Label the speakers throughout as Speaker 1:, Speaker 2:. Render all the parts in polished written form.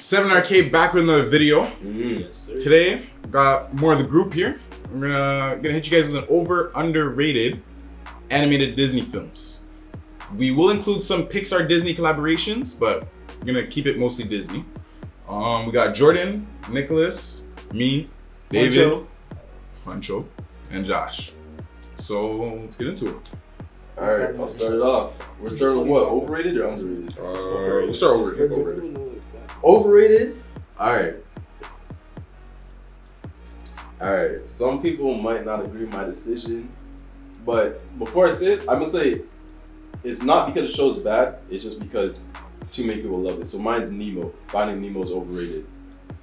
Speaker 1: 7 Arcade back with another video.
Speaker 2: Yes, sir.
Speaker 1: Today, got more of the group here. We're gonna hit you guys with an underrated animated Disney films. We will include some Pixar Disney collaborations, but we're gonna keep it mostly Disney. We got Jordan, Nicholas, me, David, Pancho, and Josh. So let's get into it.
Speaker 3: Alright, I'll start it off. We're starting with what? Overrated or underrated?
Speaker 1: We'll start overrated.
Speaker 3: Overrated? Alright. Alright, some people might not agree with my decision, but before I say it, I'm gonna say it's not because the show's bad, it's just because too many people love it. So mine's Nemo. Finding Nemo is overrated.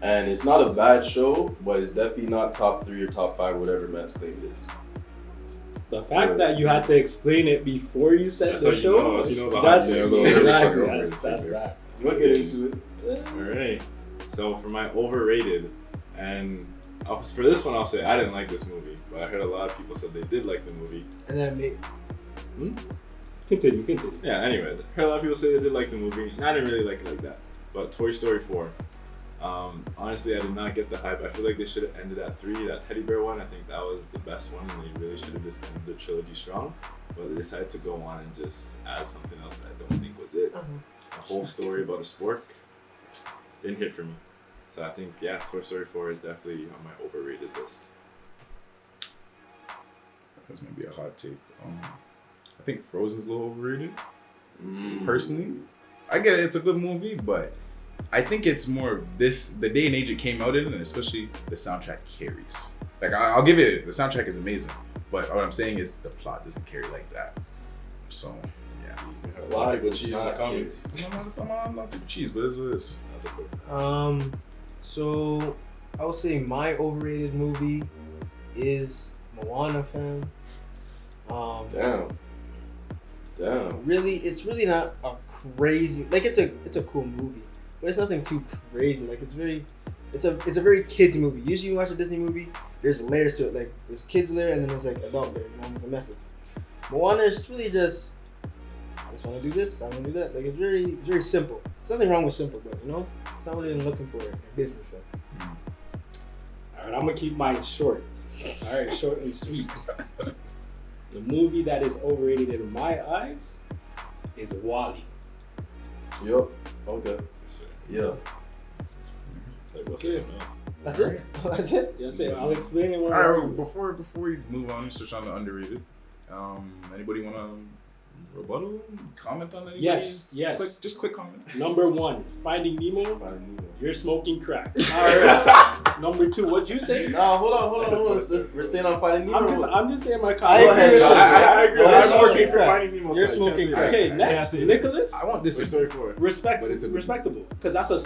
Speaker 3: And it's not a bad show, but it's definitely not top 3 or top 5, whatever man's claim it is.
Speaker 2: The fact that you had to explain it before you said
Speaker 4: That's
Speaker 2: the
Speaker 4: how you
Speaker 2: show,
Speaker 4: know, that's
Speaker 2: that's
Speaker 4: that's
Speaker 2: bad.
Speaker 3: We'll get into it.
Speaker 4: Alright. So for my overrated, and for this one I'll say I didn't like this movie, but I heard a lot of people said they did like the movie.
Speaker 5: And then me.
Speaker 2: Continue.
Speaker 4: Yeah, anyway, I heard a lot of people say they did like the movie, and I didn't really like it like that. But Toy Story 4. Honestly, I did not get the hype. I feel like they should have ended at 3. That teddy bear one, I think that was the best one, and they really should have just ended the trilogy strong. But they decided to go on and just add something else that I don't think was it. A whole story about a spork didn't hit for me. So I think, yeah, Toy Story 4 is definitely on my overrated list.
Speaker 1: That's gonna be a hot take. I think Frozen's a little overrated. Personally, I get it; it's a good movie, but I think it's more of the day and age it came out in, and especially the soundtrack carries. Like I'll give it, the soundtrack is amazing, but what I'm saying is the plot doesn't carry like that. So yeah,
Speaker 4: A lot of people cheese in the comments.
Speaker 1: I'm not too cheese, but it's what it is.
Speaker 4: That's a quick.
Speaker 5: So I would say my overrated movie is Moana, fam.
Speaker 3: Damn.
Speaker 5: Really, it's really not a crazy, like it's a cool movie, but it's nothing too crazy. Like it's a very kids movie. Usually you watch a Disney movie, there's layers to it. Like there's kids layer and then there's like adult layer, with a message. Moana is really just, I just want to do this, I want to do that. Like it's very simple. There's nothing wrong with simple, but it's not what I'm looking for in a Disney film.
Speaker 2: Alright, I'm gonna keep mine short. Alright, short and sweet. The movie that is overrated in my eyes is WALL-E.
Speaker 3: Yup. Okay. Yeah.
Speaker 4: Like, what's something else?
Speaker 5: That's it. That's it.
Speaker 2: Yes, I'll explain it when
Speaker 1: All
Speaker 2: we're
Speaker 1: right, before we move on, switch on to underrated. Anybody want to rebuttal, comment on it?
Speaker 2: Yes.
Speaker 1: Quick comment.
Speaker 2: Number 1, Finding Nemo.
Speaker 3: Finding Nemo.
Speaker 2: You're smoking crack. Alright. Number 2, what'd you say?
Speaker 3: Nah, hold on. We're staying on Finding Nemo.
Speaker 2: I'm just saying my
Speaker 5: I
Speaker 2: comment.
Speaker 3: Go ahead, Josh.
Speaker 4: I agree.
Speaker 5: You're
Speaker 4: I'm
Speaker 5: smoking
Speaker 4: working for
Speaker 5: crack.
Speaker 4: Finding Nemo.
Speaker 5: You're
Speaker 4: so I
Speaker 5: smoking
Speaker 4: can't say
Speaker 5: crack.
Speaker 4: that.
Speaker 2: Okay, next, Nicholas.
Speaker 1: I want this.
Speaker 4: Toy Story 4.
Speaker 1: But it's a-
Speaker 2: Respectable, because that's a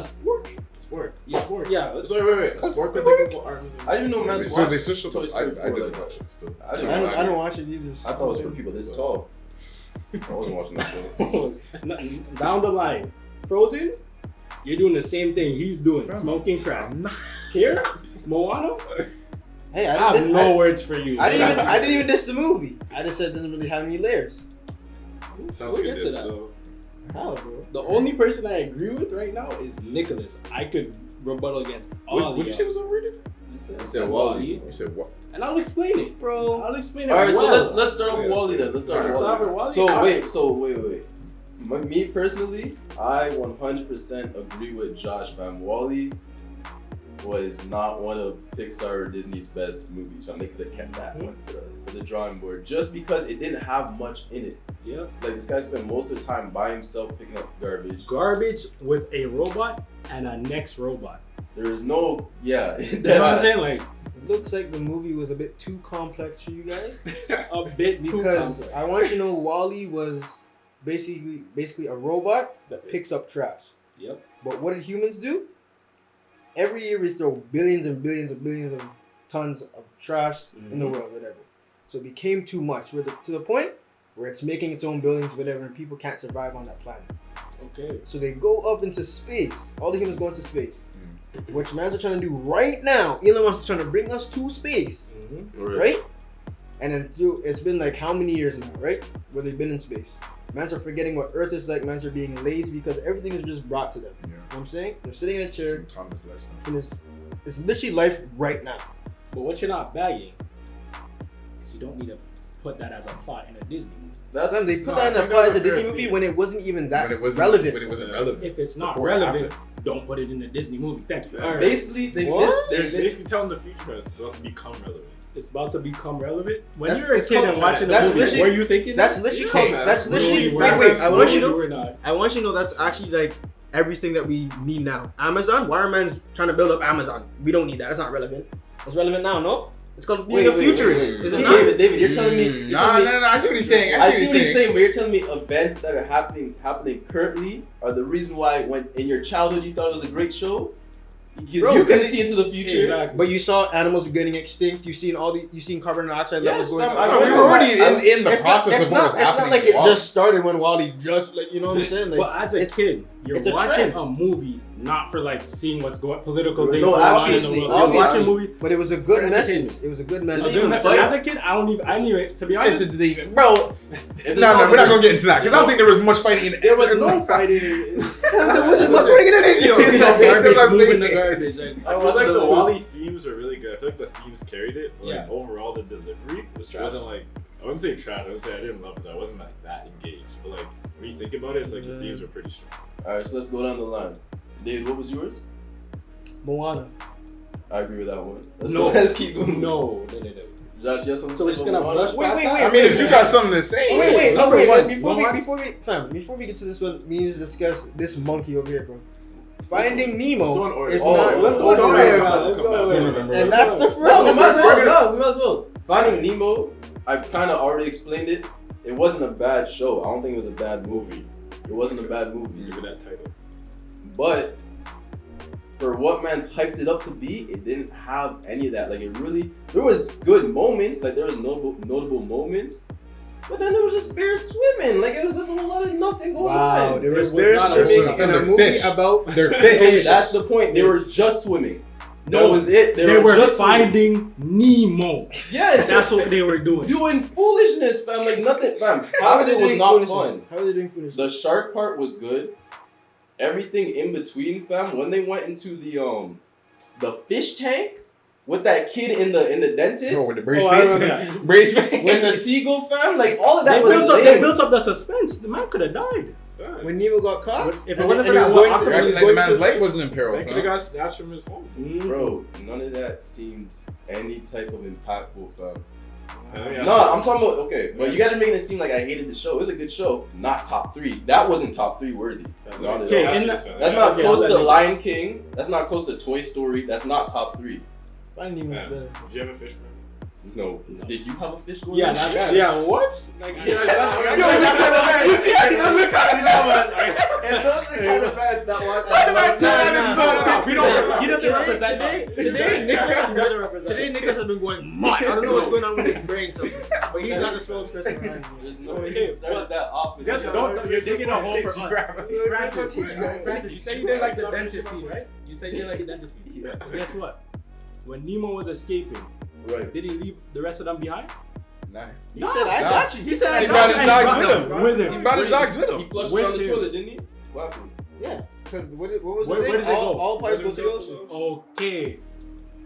Speaker 2: sport.
Speaker 4: Sport.
Speaker 2: Yeah,
Speaker 4: Sport.
Speaker 2: yeah.
Speaker 4: Sorry, wait. A sport with like a couple arms.
Speaker 3: I didn't even know man's
Speaker 1: They
Speaker 3: watched
Speaker 1: switched up.
Speaker 3: Toy Story
Speaker 1: I
Speaker 3: 4
Speaker 1: didn't
Speaker 3: like
Speaker 1: watch
Speaker 3: that.
Speaker 1: it still.
Speaker 3: I
Speaker 5: I don't watch it either.
Speaker 3: I thought it was for people this tall. I wasn't watching that show.
Speaker 2: Down the line, Frozen. You're doing the same thing he's doing, smoking crack.
Speaker 1: I'm not.
Speaker 2: Here, Moana.
Speaker 5: Hey,
Speaker 2: I have no words for you.
Speaker 5: I didn't even diss the movie. I just said it doesn't really have any layers.
Speaker 4: Sounds
Speaker 2: We'll
Speaker 4: like
Speaker 2: get
Speaker 4: it
Speaker 2: to
Speaker 4: is,
Speaker 2: that.
Speaker 4: though.
Speaker 5: How, bro?
Speaker 2: The only person I agree with right now is Nicholas. I could rebuttal against all
Speaker 4: Would you say it was overrated?
Speaker 3: I said WALL-E.
Speaker 1: You said what?
Speaker 2: And I'll explain it.
Speaker 5: Bro.
Speaker 2: I'll explain it.
Speaker 3: All right,
Speaker 2: well.
Speaker 3: so let's start off with WALL-E then. Let's start with
Speaker 2: Let's start with
Speaker 3: WALL-E.
Speaker 2: WALL-E.
Speaker 3: So wait. Me personally, I 100% agree with Josh, fam. WALL-E was not one of Pixar or Disney's best movies. They could have kept that one for the drawing board just because it didn't have much in it.
Speaker 2: Yep.
Speaker 3: Like this guy spent most of the time by himself picking up garbage.
Speaker 2: Garbage with a robot and a next robot.
Speaker 3: There is no, yeah.
Speaker 2: You know what I'm saying? Like,
Speaker 5: It looks like the movie was a bit too complex for you guys.
Speaker 2: a bit too
Speaker 5: Because
Speaker 2: complex.
Speaker 5: I want you to know WALL-E was basically a robot that picks up trash.
Speaker 2: Yep.
Speaker 5: But what did humans do? Every year we throw billions and billions and billions of tons of trash in the world, whatever. So it became too much. To the point where it's making its own buildings, whatever, and people can't survive on that planet.
Speaker 2: Okay.
Speaker 5: So they go up into space. All the humans go into space. Which man's are trying to do right now. Elon Musk is trying to bring us to space. Right? And then it's been like how many years now, right? Where they've been in space. Mans are forgetting what Earth is like. Mans are being lazy because everything is just brought to them.
Speaker 1: Yeah.
Speaker 5: what I'm saying? They're sitting in a chair,
Speaker 1: Some Thomas lifestyle.
Speaker 5: and it's literally life right now.
Speaker 2: But what you're not bagging is you don't need to put that as a plot in a Disney movie.
Speaker 5: Sometimes they put
Speaker 4: No, I
Speaker 5: that in the
Speaker 4: think
Speaker 5: plot
Speaker 4: that's
Speaker 5: as a
Speaker 4: a fair
Speaker 5: Disney movie
Speaker 4: theme.
Speaker 5: when it wasn't even that
Speaker 1: When it wasn't
Speaker 5: relevant.
Speaker 1: When it wasn't relevant.
Speaker 2: If it's not
Speaker 1: Before it
Speaker 2: relevant,
Speaker 1: happened.
Speaker 2: don't put it in a Disney movie. Thank you.
Speaker 4: Yeah.
Speaker 2: All right.
Speaker 3: Basically, they
Speaker 5: What?
Speaker 4: They're
Speaker 3: missed.
Speaker 4: basically telling the future that it's about to become relevant.
Speaker 2: It's about to become relevant. When
Speaker 5: That's-
Speaker 2: you were a
Speaker 5: it's
Speaker 2: kid
Speaker 5: called-
Speaker 2: and watching the
Speaker 5: that's
Speaker 2: movie,
Speaker 5: literally-
Speaker 2: were you thinking
Speaker 5: That's
Speaker 2: that?
Speaker 5: literally
Speaker 4: Yeah,
Speaker 5: called.
Speaker 4: man.
Speaker 5: That's
Speaker 2: No,
Speaker 5: literally.
Speaker 2: you
Speaker 5: Wait,
Speaker 2: were
Speaker 5: wait.
Speaker 2: not.
Speaker 5: I want you
Speaker 2: No,
Speaker 5: to
Speaker 2: you
Speaker 5: know.
Speaker 2: were not.
Speaker 5: I want you to know that's actually like everything that we need now. Amazon, Wireman's trying to build up Amazon. We don't need that. That's not relevant. It's relevant now, no? It's called being a futurist. Is it not?
Speaker 3: David, you're telling me. You're
Speaker 1: Nah,
Speaker 3: telling me
Speaker 1: no. I see what he's saying.
Speaker 3: I see what he's saying, but you're telling me events that are happening currently are the reason why when in your childhood you thought it was a great show? Because
Speaker 5: Bro,
Speaker 3: you couldn't
Speaker 5: because
Speaker 3: see into the future.
Speaker 2: Exactly.
Speaker 5: But you saw animals getting extinct. You've seen you've seen carbon dioxide levels
Speaker 3: Yes,
Speaker 5: going
Speaker 3: fam,
Speaker 5: up.
Speaker 3: I
Speaker 1: We were already in the
Speaker 5: It's
Speaker 1: process of what was
Speaker 5: It's not
Speaker 1: happening.
Speaker 5: like it
Speaker 1: Wow.
Speaker 5: just started when Wally just like you know what I'm saying. Like,
Speaker 2: But as a kid, you're
Speaker 5: it's a
Speaker 2: watching
Speaker 5: trend.
Speaker 2: a movie not for like seeing what's going political
Speaker 3: No,
Speaker 2: things going on in the
Speaker 3: obviously,
Speaker 2: world. You're watching a
Speaker 5: obviously.
Speaker 2: movie.
Speaker 5: but it was a good
Speaker 2: For
Speaker 5: message.
Speaker 2: entertainment.
Speaker 5: It was a good
Speaker 2: A
Speaker 5: message.
Speaker 2: good
Speaker 3: even
Speaker 2: message.
Speaker 3: fight.
Speaker 2: As a kid, I don't even. To be honest,
Speaker 1: Bro,
Speaker 3: If
Speaker 1: no,
Speaker 3: there's
Speaker 1: we're not gonna get into that because I don't think there was much fighting in
Speaker 2: there was no fighting.
Speaker 5: There was as much fighting in it.
Speaker 1: Yo,
Speaker 2: Garbage,
Speaker 1: that's what I'm
Speaker 2: moving the
Speaker 1: saying.
Speaker 2: garbage. Like,
Speaker 4: I feel like the Wally themes were really good. I feel like the themes carried it. But like
Speaker 2: Yeah.
Speaker 4: overall, the delivery
Speaker 2: Was trash.
Speaker 4: wasn't like I wouldn't say trash. I would say I didn't love it. I wasn't like that engaged. But like when you think about it, it's like the themes were pretty strong.
Speaker 3: Alright, so let's go down the line. David, what was yours?
Speaker 5: Moana.
Speaker 3: I agree with that one.
Speaker 2: No.
Speaker 3: Let's keep going.
Speaker 2: No.
Speaker 3: Josh, you have something
Speaker 2: So we're
Speaker 3: to
Speaker 2: just
Speaker 3: say
Speaker 2: gonna
Speaker 3: about
Speaker 2: brush
Speaker 3: Moana?
Speaker 2: past
Speaker 5: wait,
Speaker 2: that?
Speaker 1: I mean, if you got something to say,
Speaker 5: Wait,
Speaker 2: Number
Speaker 5: wait,
Speaker 2: one.
Speaker 5: before
Speaker 2: One.
Speaker 5: before we get to this one, we need to discuss this monkey over here, bro. Finding
Speaker 4: Let's go in
Speaker 5: Nemo
Speaker 4: order.
Speaker 5: is
Speaker 3: Oh,
Speaker 5: not
Speaker 3: let's go in
Speaker 5: overrated.
Speaker 3: order.
Speaker 2: Let's go in order.
Speaker 5: And that's the first.
Speaker 3: No, we might as
Speaker 5: that's the
Speaker 3: well.
Speaker 5: first-
Speaker 3: No, we might as well. Finding Nemo, I kind of already explained it. It wasn't a bad show. I don't think it was a bad movie. It wasn't a bad movie.
Speaker 4: Give it that title.
Speaker 3: But for what man's hyped it up to be, it didn't have any of that. Like it really, there was good moments. Like there was notable moments. But then there was just bears swimming. Like it was just a whole lot of nothing going
Speaker 5: Wow,
Speaker 3: on.
Speaker 5: there was
Speaker 2: was
Speaker 5: bears
Speaker 2: not a
Speaker 5: swimming
Speaker 1: swim.
Speaker 5: in a
Speaker 1: They're
Speaker 5: movie
Speaker 1: fish.
Speaker 5: about
Speaker 1: They're
Speaker 3: Hey,
Speaker 1: fish.
Speaker 3: that's the point. They were just swimming.
Speaker 2: No,
Speaker 3: That was it.
Speaker 2: They were
Speaker 3: just swimming.
Speaker 2: finding Nemo.
Speaker 3: Yes,
Speaker 2: That's what they were doing.
Speaker 3: doing foolishness, fam. Like nothing, fam.
Speaker 5: How
Speaker 3: Half
Speaker 5: are
Speaker 3: of
Speaker 5: they
Speaker 3: it was
Speaker 5: doing
Speaker 3: not
Speaker 5: foolishness?
Speaker 3: fun.
Speaker 5: How are they doing foolishness?
Speaker 3: The shark part was good. Everything in between, fam. When they went into the fish tank with that kid in the dentist,
Speaker 1: Bro, with the brace
Speaker 2: Oh, I
Speaker 1: face.
Speaker 2: remember that.
Speaker 1: Brace face.
Speaker 3: when the seagull, fam, like all of that
Speaker 2: They
Speaker 3: was
Speaker 2: built
Speaker 3: lame.
Speaker 2: up the suspense. The man could have died.
Speaker 5: When Nemo got caught,
Speaker 2: If it
Speaker 5: and
Speaker 2: wasn't
Speaker 5: and
Speaker 2: for
Speaker 5: he
Speaker 2: that
Speaker 5: was
Speaker 2: one
Speaker 5: going to-
Speaker 2: octopus,
Speaker 5: and he was
Speaker 1: Like the
Speaker 5: going
Speaker 1: man's
Speaker 5: to-
Speaker 1: life wasn't in peril.
Speaker 4: They could
Speaker 1: fam.
Speaker 4: have got snatched from his home.
Speaker 3: Bro, none of that seemed any type of impactful, fam.
Speaker 4: Yeah.
Speaker 3: No, I'm talking about but you guys are making it seem like I hated the show. It was a good show, not top 3. That wasn't top 3 worthy. Not at
Speaker 2: Okay,
Speaker 3: all.
Speaker 2: in
Speaker 3: That's not
Speaker 2: Okay,
Speaker 3: close
Speaker 2: I'll
Speaker 3: to
Speaker 2: let you-
Speaker 3: Lion King. That's not close to Toy Story. That's not top 3.
Speaker 5: Finding Nemo
Speaker 4: Yeah.
Speaker 5: was better.
Speaker 4: Did you have a fish, bro?
Speaker 3: No.
Speaker 2: No.
Speaker 3: Did you have a fish going?
Speaker 2: Yeah,
Speaker 3: on?
Speaker 2: that's
Speaker 4: what? Like,
Speaker 3: And those are kind of bands that want
Speaker 2: We don't. He doesn't represent us.
Speaker 5: Today, Nicholas
Speaker 2: He doesn't represent
Speaker 5: Today,
Speaker 2: us.
Speaker 5: Nicholas has been going mad. I don't know what's going on with his brain, but he's not the spokesperson behind me.
Speaker 3: There's no way he started that off. with
Speaker 2: Just
Speaker 3: that.
Speaker 2: don't. You're digging a hole for us.
Speaker 5: Francis,
Speaker 2: Francis, you said you didn't like the dentist scene, right? You said you didn't like the dentist scene.
Speaker 3: Yeah.
Speaker 2: But guess what? When Nemo was escaping,
Speaker 3: Right.
Speaker 2: did he leave the rest of them behind?
Speaker 1: Nah.
Speaker 5: He said, "I got you." He said, "I
Speaker 1: He
Speaker 5: got
Speaker 1: brought
Speaker 5: you."
Speaker 1: his dogs with him.
Speaker 2: With him.
Speaker 1: He brought his dogs with
Speaker 3: He
Speaker 1: him.
Speaker 3: flushed
Speaker 2: With
Speaker 3: down the
Speaker 2: him.
Speaker 3: toilet, didn't he? What happened?
Speaker 5: Yeah, because what was the
Speaker 2: Where
Speaker 5: thing?
Speaker 2: does it go?
Speaker 5: All pipes go to the
Speaker 4: Where does
Speaker 5: ocean.
Speaker 4: it go?
Speaker 2: Okay.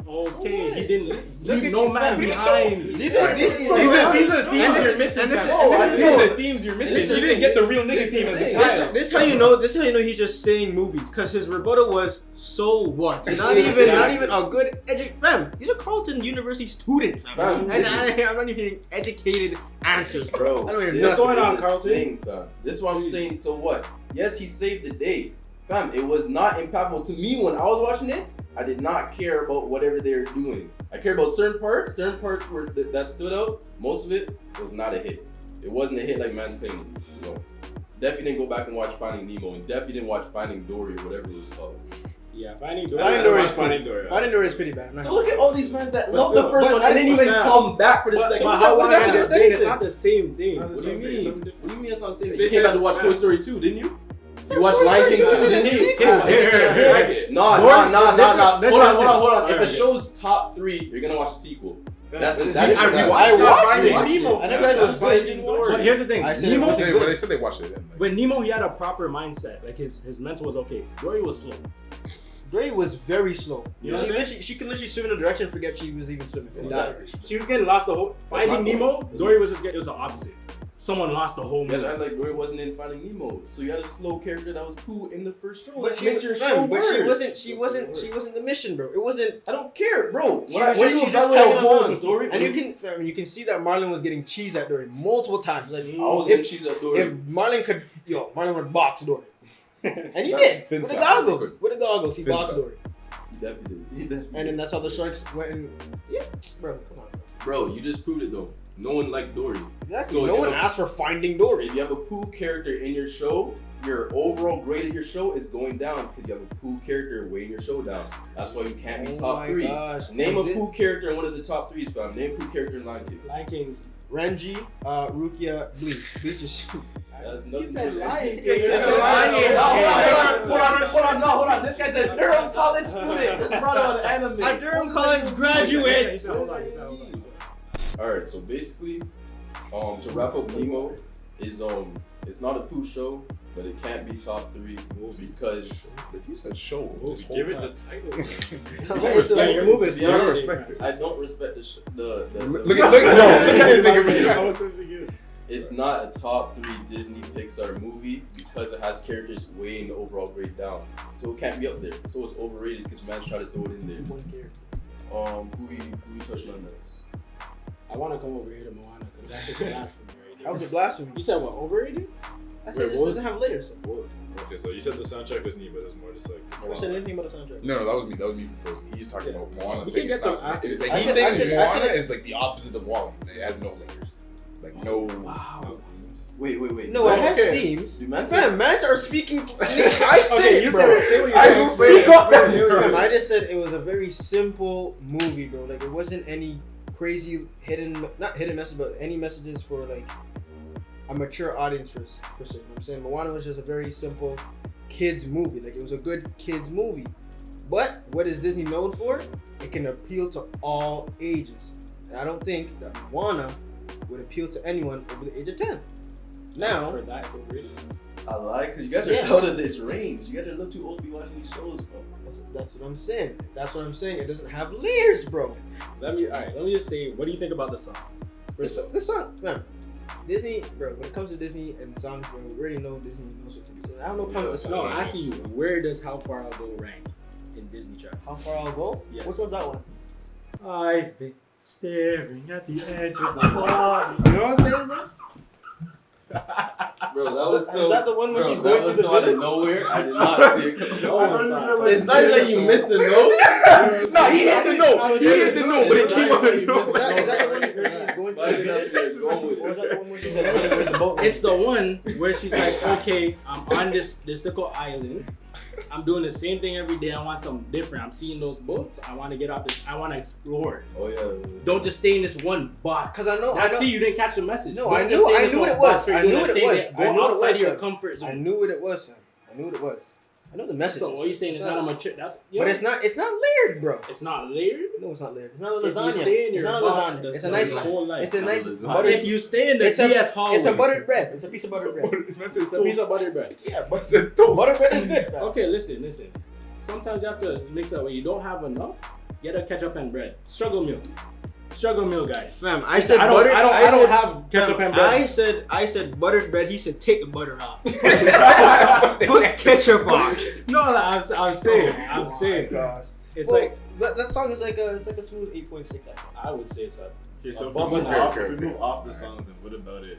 Speaker 2: Okay.
Speaker 5: what?
Speaker 2: He didn't
Speaker 5: Look
Speaker 2: leave
Speaker 5: at
Speaker 2: no
Speaker 5: you,
Speaker 2: man
Speaker 5: fam.
Speaker 2: behind.
Speaker 1: These are the themes you're missing.
Speaker 5: and this-
Speaker 1: fam.
Speaker 5: and this
Speaker 1: These
Speaker 5: is-
Speaker 1: are the themes you're missing.
Speaker 5: this is
Speaker 1: You
Speaker 5: the
Speaker 1: didn't get the real nigga theme as a child.
Speaker 5: This how you know. This how you know he's just saying movies. Cause his rebuttal was so what? Not even a good fam. He's a Carleton University student, fam.
Speaker 3: Fam,
Speaker 5: And
Speaker 3: this is-
Speaker 5: I'm not even hearing educated answers,
Speaker 3: Bro,
Speaker 5: I don't hear
Speaker 3: this
Speaker 2: What's going on,
Speaker 3: is the
Speaker 2: Carlton?
Speaker 3: thing, fam. This is what I'm saying. So what? Yes, he saved the day, fam. It was not impactful to me when I was watching it. I did not care about whatever they were doing. I cared about certain parts. Certain parts were that stood out. Most of it was not a hit. It wasn't a hit like man's claiming to be. No. Definitely didn't go back and watch Finding Nemo, and definitely didn't watch Finding Dory or whatever it was called.
Speaker 2: Yeah, Finding Dory.
Speaker 5: Finding Dory is
Speaker 4: Finding Dory.
Speaker 5: Finding Dory is pretty bad. I'm not
Speaker 3: So
Speaker 5: gonna-
Speaker 3: look at all these fans that
Speaker 4: But
Speaker 3: love the
Speaker 4: still-
Speaker 3: first
Speaker 5: but-
Speaker 3: one and didn't even
Speaker 2: but-
Speaker 3: come back for the
Speaker 2: But
Speaker 3: second
Speaker 2: how
Speaker 3: one.
Speaker 5: what
Speaker 2: long
Speaker 5: does that
Speaker 2: had
Speaker 5: do
Speaker 2: it
Speaker 5: with
Speaker 2: been? It's
Speaker 5: anything?
Speaker 2: not the same thing.
Speaker 4: It's not the
Speaker 2: What do you
Speaker 4: same thing,
Speaker 2: mean?
Speaker 4: something different.
Speaker 3: What do you mean it's not the same?
Speaker 2: They
Speaker 3: You came back to
Speaker 2: said-
Speaker 3: watch Toy Story 2, didn't you? You
Speaker 5: Toy
Speaker 3: watched
Speaker 5: Story
Speaker 3: Lion King
Speaker 5: 2
Speaker 3: too,
Speaker 5: is a
Speaker 3: didn't you?
Speaker 5: sequel.
Speaker 3: No.
Speaker 2: Dory-
Speaker 3: Hold on.
Speaker 2: Let's
Speaker 3: If a
Speaker 2: just-
Speaker 3: show's top 3, you're gonna watch the sequel. That's
Speaker 2: I
Speaker 5: watched it.
Speaker 2: Nemo.
Speaker 5: I never had those
Speaker 2: Finding
Speaker 5: Dory.
Speaker 2: Dory. But here's the thing.
Speaker 5: I said it
Speaker 2: Nemo,
Speaker 5: wasn't
Speaker 6: They said they watched it. And
Speaker 2: when Nemo, he had a proper mindset. Like his mental was okay. Dory was slow.
Speaker 5: Dory was very slow.
Speaker 2: You know what I'm
Speaker 5: She could literally swim in a direction and forget she was even swimming. And die.
Speaker 2: She was getting lost the whole. Finding Nemo, Dory was just getting. It was the opposite. Someone lost the whole
Speaker 3: You guys
Speaker 2: movie.
Speaker 3: act like Dory wasn't in Finding Nemo, so you had a slow character that was cool in the first show.
Speaker 5: But
Speaker 3: That
Speaker 5: she
Speaker 3: makes
Speaker 5: was
Speaker 3: your show worse.
Speaker 5: She wasn't the mission, bro. It wasn't.
Speaker 3: I don't care, bro.
Speaker 5: She
Speaker 3: When
Speaker 5: was
Speaker 3: you
Speaker 5: just
Speaker 3: evaluate
Speaker 5: tagging
Speaker 3: a whole
Speaker 5: along.
Speaker 3: story,
Speaker 5: And you can see that Marlon was getting cheesed at Dory multiple times. Like
Speaker 3: I was
Speaker 5: if
Speaker 3: in she's a Dory.
Speaker 5: if Marlon would box Dory, and he
Speaker 3: Yeah.
Speaker 5: did
Speaker 6: Fin
Speaker 5: with the
Speaker 6: style.
Speaker 5: goggles. With the goggles, he
Speaker 6: Fin
Speaker 5: boxed
Speaker 6: style.
Speaker 5: Dory,
Speaker 3: He definitely did.
Speaker 5: and then that's how the sharks went. And yeah, bro, come on, bro.
Speaker 3: Bro, you just proved it though. No one liked Dory.
Speaker 5: Exactly.
Speaker 3: So
Speaker 5: no
Speaker 3: if
Speaker 5: one
Speaker 3: a-
Speaker 5: asked for Finding Dory.
Speaker 3: If you have a poo character in your show, your overall grade of your show is going down because you have a poo character weighing your show down. That's why you can't be
Speaker 5: Oh
Speaker 3: top
Speaker 5: my
Speaker 3: 3.
Speaker 5: gosh.
Speaker 3: Name a
Speaker 5: And
Speaker 3: poo character in one of the top 3s, fam. Name poo character in Lion King.
Speaker 2: Lion King's.
Speaker 5: Renji, Rukia, Bleach. Bleach is.
Speaker 3: That's nothing.
Speaker 2: said
Speaker 3: to do.
Speaker 2: Lion
Speaker 3: He
Speaker 2: King.
Speaker 3: said
Speaker 2: He said
Speaker 3: Lion
Speaker 2: Lion
Speaker 3: King.
Speaker 2: King.
Speaker 3: Hold on. This guy's a Durham College student. This brought out an anime.
Speaker 5: A Durham College graduate.
Speaker 2: Hold on.
Speaker 3: Alright, so basically, to wrap up Nemo is it's not a poo show, but it can't be top 3 because
Speaker 6: you said show. this whole
Speaker 4: Give it
Speaker 6: time.
Speaker 4: the title.
Speaker 5: Okay,
Speaker 6: respect
Speaker 5: so
Speaker 6: it.
Speaker 5: you're moving.
Speaker 3: To be
Speaker 6: You don't
Speaker 3: honest,
Speaker 6: respect it.
Speaker 3: I don't respect the
Speaker 6: Look at this nigga.
Speaker 4: I was thinking it.
Speaker 3: It's not a top 3 Disney Pixar movie because it has characters weighing the overall grade down. So it can't be up there. So it's overrated because man's trying to throw it in there.
Speaker 5: One character.
Speaker 3: Who we touching on next?
Speaker 2: I want to come over here to Moana because that's just blasphemy right
Speaker 5: That was
Speaker 2: there.
Speaker 5: a blasphemy.
Speaker 2: You said what? Overrated?
Speaker 5: I said
Speaker 4: Wait,
Speaker 5: this
Speaker 4: what was-
Speaker 5: doesn't have layers.
Speaker 4: Okay, so you said the soundtrack was neat, but it was more just like.
Speaker 5: I never said anything about the soundtrack.
Speaker 6: No, that was me. That was me from Frozen. He's talking
Speaker 2: Yeah.
Speaker 6: about Moana.
Speaker 2: We
Speaker 6: Saying
Speaker 2: can
Speaker 6: it's
Speaker 2: get
Speaker 6: not,
Speaker 2: to after.
Speaker 6: like,
Speaker 5: I
Speaker 6: he's
Speaker 5: said-
Speaker 6: saying
Speaker 5: I
Speaker 6: Moana
Speaker 5: said-
Speaker 6: is like the opposite of Wall-E. It has no layers. Like no.
Speaker 2: Wow.
Speaker 3: Wait.
Speaker 5: No, it has
Speaker 2: Okay.
Speaker 5: themes.
Speaker 3: Dude, man said-
Speaker 5: Fam, man are speaking. I said
Speaker 2: Okay,
Speaker 5: it,
Speaker 2: you
Speaker 5: bro.
Speaker 2: said it. Say what you
Speaker 5: I
Speaker 2: said.
Speaker 5: will
Speaker 2: Explain it,
Speaker 5: speak up.
Speaker 2: explain it.
Speaker 5: Fam, I just said it was a very simple movie, bro. Like it wasn't any crazy not hidden message, but any messages for like a mature audience for certain. I'm saying Moana was just a very simple kids movie. Like it was a good kids movie. But what is Disney known for? It can appeal to all ages. And I don't think that Moana would appeal to anyone over the age of 10. Now,
Speaker 2: For that, it's overrated.
Speaker 3: I like because you guys are
Speaker 5: Yeah.
Speaker 3: out of this range. You guys are a little too old to be watching these shows, bro.
Speaker 5: that's what I'm saying. That's what I'm saying. It doesn't have layers, bro.
Speaker 2: Let me just say, what do you think about the songs?
Speaker 5: This song, man. Disney, bro. When it comes to Disney and songs, bro, we already know Disney knows what to do. So I have no problem with the
Speaker 2: No,
Speaker 5: song.
Speaker 2: asking you, where does How Far I'll Go rank in Disney charts?
Speaker 5: How far I'll go?
Speaker 2: Yes.
Speaker 5: Which one's that one?
Speaker 2: I've been staring at the edge of the wall. You know what I'm saying, bro?
Speaker 3: Bro, that was so.
Speaker 5: Is that the one where
Speaker 3: bro,
Speaker 5: she's
Speaker 3: that
Speaker 5: going
Speaker 3: was
Speaker 5: through the
Speaker 3: so out of
Speaker 5: village?
Speaker 3: nowhere. I did not see it.
Speaker 2: No one saw it.
Speaker 3: It's not like you missed the note.
Speaker 6: No, he hit the note. He hit the note, but it came out of
Speaker 5: Is that the one where she's going
Speaker 3: Why
Speaker 5: through the
Speaker 3: is that
Speaker 5: village?
Speaker 3: going with
Speaker 5: Or is that the one where she's where the boat
Speaker 2: It's the one where she's like, okay, I'm on this little island. I'm doing the same thing every day. I want something different. I'm seeing those boats. I want to get off this. I want to explore.
Speaker 3: Oh yeah.
Speaker 2: Don't just stay in this one box.
Speaker 5: 'Cause I know-
Speaker 2: See, you didn't catch the message.
Speaker 5: No,
Speaker 2: Don't
Speaker 5: I
Speaker 2: just
Speaker 5: knew-
Speaker 2: stay in
Speaker 5: I
Speaker 2: this
Speaker 5: knew
Speaker 2: one
Speaker 5: what it was.
Speaker 2: box where
Speaker 5: I
Speaker 2: you're
Speaker 5: knew
Speaker 2: gonna
Speaker 5: what it
Speaker 2: stay
Speaker 5: was.
Speaker 2: there.
Speaker 5: I
Speaker 2: Go
Speaker 5: knew what it
Speaker 2: outside
Speaker 5: was,
Speaker 2: of your
Speaker 5: sir.
Speaker 2: comfort zone.
Speaker 5: I knew what it was, son. I knew what it was. I know the message.
Speaker 2: So what are you saying? It's not a mature. That's
Speaker 5: But it's not layered, bro.
Speaker 2: It's not layered.
Speaker 5: No, it's not layered. It's not a
Speaker 2: If you
Speaker 5: lasagna.
Speaker 2: stay in
Speaker 5: It's
Speaker 2: your
Speaker 5: not a
Speaker 2: box,
Speaker 5: lasagna.
Speaker 2: that's
Speaker 5: It's a
Speaker 2: not
Speaker 5: nice.
Speaker 2: your whole life.
Speaker 5: It's a nice
Speaker 3: It's
Speaker 5: buttered.
Speaker 2: If you stay in the
Speaker 5: It's a-
Speaker 2: DS hallway,
Speaker 5: It's a buttered bread. It's a piece of buttered bread.
Speaker 2: It's a piece of buttered bread.
Speaker 5: Yeah, but
Speaker 6: It's toast.
Speaker 5: buttered bread is good, fam.
Speaker 2: Okay, listen. Sometimes you have to mix up. When you don't have enough, get a ketchup and bread. Struggle meal, guys.
Speaker 5: Fam, I said
Speaker 2: I don't.
Speaker 5: buttered.
Speaker 2: I don't
Speaker 5: said-
Speaker 2: have ketchup
Speaker 5: fam,
Speaker 2: and bread.
Speaker 5: I said buttered bread. He said take the butter off. Put ketchup on.
Speaker 2: No, I'm saying.
Speaker 5: Gosh.
Speaker 2: It's
Speaker 5: Well,
Speaker 2: like
Speaker 5: that song is like a smooth 8.6.
Speaker 2: I would say it's a.
Speaker 4: Okay, so
Speaker 2: Above
Speaker 4: if
Speaker 2: and
Speaker 4: we move off the songs, and what about it?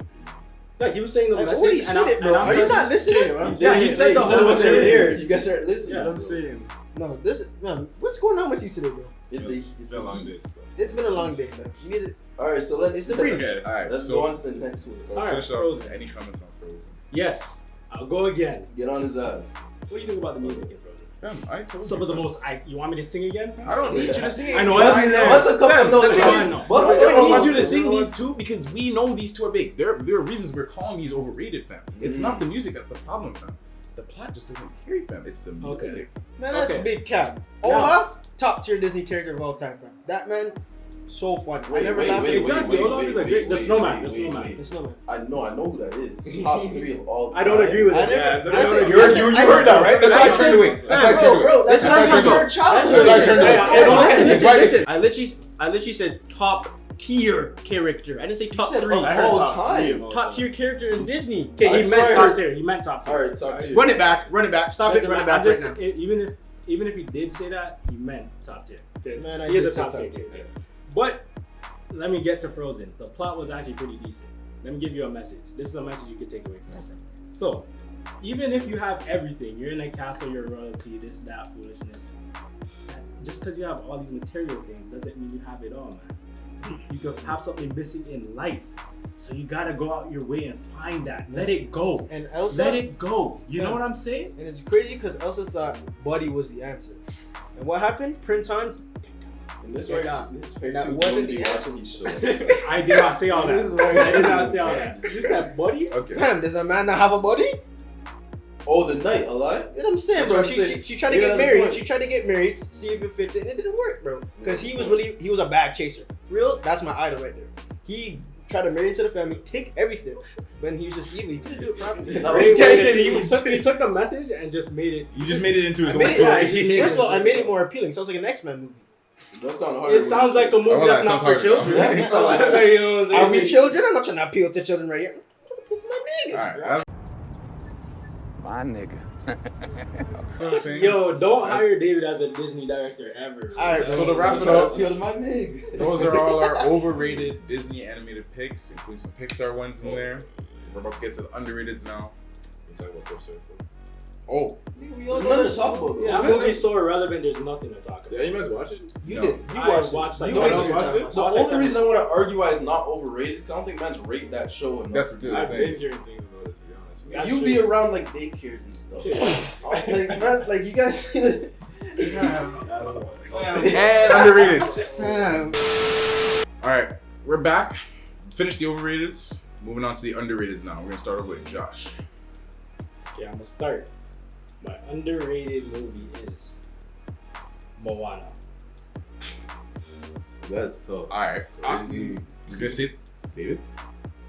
Speaker 2: Like he was saying the
Speaker 5: I've
Speaker 2: message.
Speaker 5: already
Speaker 2: and
Speaker 5: said
Speaker 2: I'm-
Speaker 5: it, bro.
Speaker 2: and I'm
Speaker 5: Are you
Speaker 2: just-
Speaker 5: not listening?
Speaker 2: Yeah, he said the whole
Speaker 3: it wasn't
Speaker 2: thing.
Speaker 3: here. You guys aren't listening.
Speaker 2: Yeah.
Speaker 3: bro.
Speaker 4: I'm saying
Speaker 5: No, what's going on with you today, bro?
Speaker 3: It's
Speaker 4: it's been a long day. So.
Speaker 5: It's been a long day, man. You need it.
Speaker 3: All right, so let's
Speaker 5: It's the
Speaker 3: let's-
Speaker 5: brief.
Speaker 6: Okay, all right.
Speaker 3: Let's
Speaker 6: so,
Speaker 3: go on to the next one.
Speaker 6: So
Speaker 2: All right,
Speaker 6: finish up.
Speaker 2: Frozen.
Speaker 6: Any comments on Frozen?
Speaker 2: Yes, I'll go again.
Speaker 3: Get on his ass.
Speaker 2: What do you think about the music, bro?
Speaker 6: Fam, I told
Speaker 2: Some
Speaker 6: you.
Speaker 2: of the
Speaker 6: fam.
Speaker 2: most. You want me to sing again?
Speaker 6: I don't need you to sing.
Speaker 2: I know,
Speaker 6: What's
Speaker 2: I
Speaker 6: in
Speaker 2: know.
Speaker 6: there?
Speaker 3: What's a couple
Speaker 6: Fam,
Speaker 3: of those?
Speaker 6: the thing
Speaker 2: I
Speaker 6: is,
Speaker 2: know.
Speaker 3: What's
Speaker 6: I
Speaker 3: a
Speaker 6: don't
Speaker 3: couple
Speaker 6: need
Speaker 3: of
Speaker 6: you to
Speaker 3: those?
Speaker 6: sing these two because we know these two are big. There are reasons we're calling these overrated, fam. It's not the music that's the problem, fam. The plot just doesn't carry, fam. It's the music.
Speaker 5: Man, that's
Speaker 2: Okay.
Speaker 5: a big cap.
Speaker 2: Yeah.
Speaker 5: Olaf, top tier Disney character of all time, fam. That man, So funny. I
Speaker 3: Wait,
Speaker 5: never
Speaker 3: wait,
Speaker 5: laughed
Speaker 3: wait,
Speaker 5: at
Speaker 2: Exactly,
Speaker 5: it.
Speaker 2: all of these are great. The snowman, the snowman.
Speaker 3: wait.
Speaker 5: The snowman.
Speaker 3: I know who that is. Top 3 of all
Speaker 2: I don't
Speaker 3: time.
Speaker 2: agree with
Speaker 5: I
Speaker 2: it.
Speaker 5: never-
Speaker 2: Yeah,
Speaker 5: I
Speaker 2: I
Speaker 5: said-
Speaker 6: You heard that, right? That's
Speaker 5: I
Speaker 6: why I
Speaker 5: said-
Speaker 6: turned away. That's why I turned away.
Speaker 5: Bro, that's
Speaker 6: That's
Speaker 5: what
Speaker 6: why I
Speaker 5: I'm
Speaker 6: turned
Speaker 5: talking
Speaker 6: away.
Speaker 5: about. Childhood.
Speaker 6: That's why I turned away.
Speaker 5: Listen,
Speaker 6: That's why-
Speaker 5: listen.
Speaker 7: I literally said top tier character. I didn't say top
Speaker 5: said
Speaker 7: 3.
Speaker 5: of
Speaker 2: I heard
Speaker 5: all
Speaker 2: top three
Speaker 5: time.
Speaker 2: of all
Speaker 7: Top
Speaker 2: time.
Speaker 7: tier character in Disney.
Speaker 2: Okay,
Speaker 3: I
Speaker 2: he
Speaker 3: swear I
Speaker 2: meant top
Speaker 3: heard-
Speaker 2: tier. He meant top tier.
Speaker 3: Alright, top 2.
Speaker 5: Run it back. Stop it.
Speaker 2: Listen,
Speaker 5: Run it
Speaker 2: I'm
Speaker 5: back
Speaker 2: just,
Speaker 5: right now.
Speaker 2: even if he did say that, he meant top tier. Okay?
Speaker 5: Man, I
Speaker 2: He is
Speaker 5: did
Speaker 2: a
Speaker 5: say
Speaker 2: top
Speaker 5: top
Speaker 2: tier.
Speaker 5: tier.
Speaker 2: Okay. But let me get to Frozen. The plot was actually pretty decent. Let me give you a message. This is a message you could take away from it. So, even if you have everything, you're in a castle, you're royalty, this, that, foolishness. Just because you have all these material things doesn't mean you have it all, man. You could have something missing in life. So you gotta go out your way and find that. Let it go.
Speaker 5: And Elsa.
Speaker 2: Let it go. You know what I'm saying?
Speaker 5: And it's crazy because Elsa thought Buddy was the answer. And what happened? Prince Hans.
Speaker 3: And this
Speaker 5: Yeah,
Speaker 3: way,
Speaker 5: nah.
Speaker 3: this way
Speaker 5: That
Speaker 3: too
Speaker 5: wasn't
Speaker 3: be
Speaker 5: the
Speaker 3: watching these shows.
Speaker 2: I did not say all
Speaker 3: This is
Speaker 2: that.
Speaker 3: why-
Speaker 2: I did not say all that. You said buddy?
Speaker 6: Okay.
Speaker 5: Fam, does a man not have a buddy?
Speaker 3: Oh, the night, alive?
Speaker 5: You know what I'm saying,
Speaker 3: I'm
Speaker 5: bro?
Speaker 3: trying to say-
Speaker 5: She tried to
Speaker 3: Yeah,
Speaker 5: get
Speaker 3: that's the
Speaker 5: married.
Speaker 3: point.
Speaker 5: She tried to get married, see if it fits, and it didn't work, bro. Because he was a bag chaser. For real, that's my idol right there. He tried to marry into the family, take everything, but he was just evil. He couldn't do it properly.
Speaker 3: That
Speaker 5: This
Speaker 3: was-
Speaker 5: guy said he
Speaker 2: He
Speaker 5: was.
Speaker 2: took the message and just made it.
Speaker 6: You just made it into his
Speaker 5: I
Speaker 6: own
Speaker 5: made
Speaker 6: story.
Speaker 5: it, first of all, I made it more appealing. Sounds like an X-Men movie.
Speaker 3: That sound hard.
Speaker 2: It sounds like a movie
Speaker 6: Oh,
Speaker 2: that's
Speaker 6: that
Speaker 2: not
Speaker 6: sounds
Speaker 2: for
Speaker 6: hard.
Speaker 2: children.
Speaker 3: Yeah,
Speaker 2: You
Speaker 3: it sounds like-
Speaker 2: know what I'm
Speaker 5: Are
Speaker 2: saying?
Speaker 5: we children? I'm not trying to appeal to children right here. My niggas,
Speaker 6: Alright,
Speaker 5: bro.
Speaker 6: that's
Speaker 8: My nigga.
Speaker 6: what I'm saying.
Speaker 2: Yo, don't hire David as a Disney director ever.
Speaker 5: All right,
Speaker 6: So
Speaker 5: bro.
Speaker 6: to wrap it up,
Speaker 3: Feel my nigga.
Speaker 6: those are all our overrated Disney animated picks, including some Pixar ones in there. We're about to get to the underrateds now.
Speaker 4: We talk about Toy Story 4.
Speaker 6: Oh,
Speaker 5: We all
Speaker 3: There's
Speaker 5: know
Speaker 3: nothing
Speaker 5: that
Speaker 3: to talk about, though.
Speaker 2: That movie's so irrelevant, there's nothing to talk
Speaker 4: Yeah,
Speaker 2: about.
Speaker 4: you guys watch it?
Speaker 5: You
Speaker 6: No.
Speaker 5: did. You
Speaker 2: I
Speaker 5: watched.
Speaker 2: watched, like,
Speaker 5: You
Speaker 2: no,
Speaker 5: wasted
Speaker 2: I
Speaker 5: your
Speaker 4: watched
Speaker 5: time
Speaker 4: it?
Speaker 5: watching
Speaker 3: The
Speaker 2: Watch
Speaker 3: only
Speaker 2: it.
Speaker 3: reason I want to argue why it's not overrated because I don't think man's rate that show enough.
Speaker 6: that's the
Speaker 4: I've
Speaker 6: thing.
Speaker 4: been hearing things about it, to be honest.
Speaker 2: That's
Speaker 3: you
Speaker 2: true.
Speaker 3: be around like daycares and stuff. like, man's, like you guys see the.
Speaker 6: And underrated. All right, we're back. Finished the overrateds. Moving on to the underrateds now. We're gonna start off with Josh.
Speaker 2: Okay, I'm gonna start. My underrated movie is Moana.
Speaker 3: That's tough.
Speaker 6: All right,
Speaker 3: Crazy.
Speaker 6: you gonna say it? David?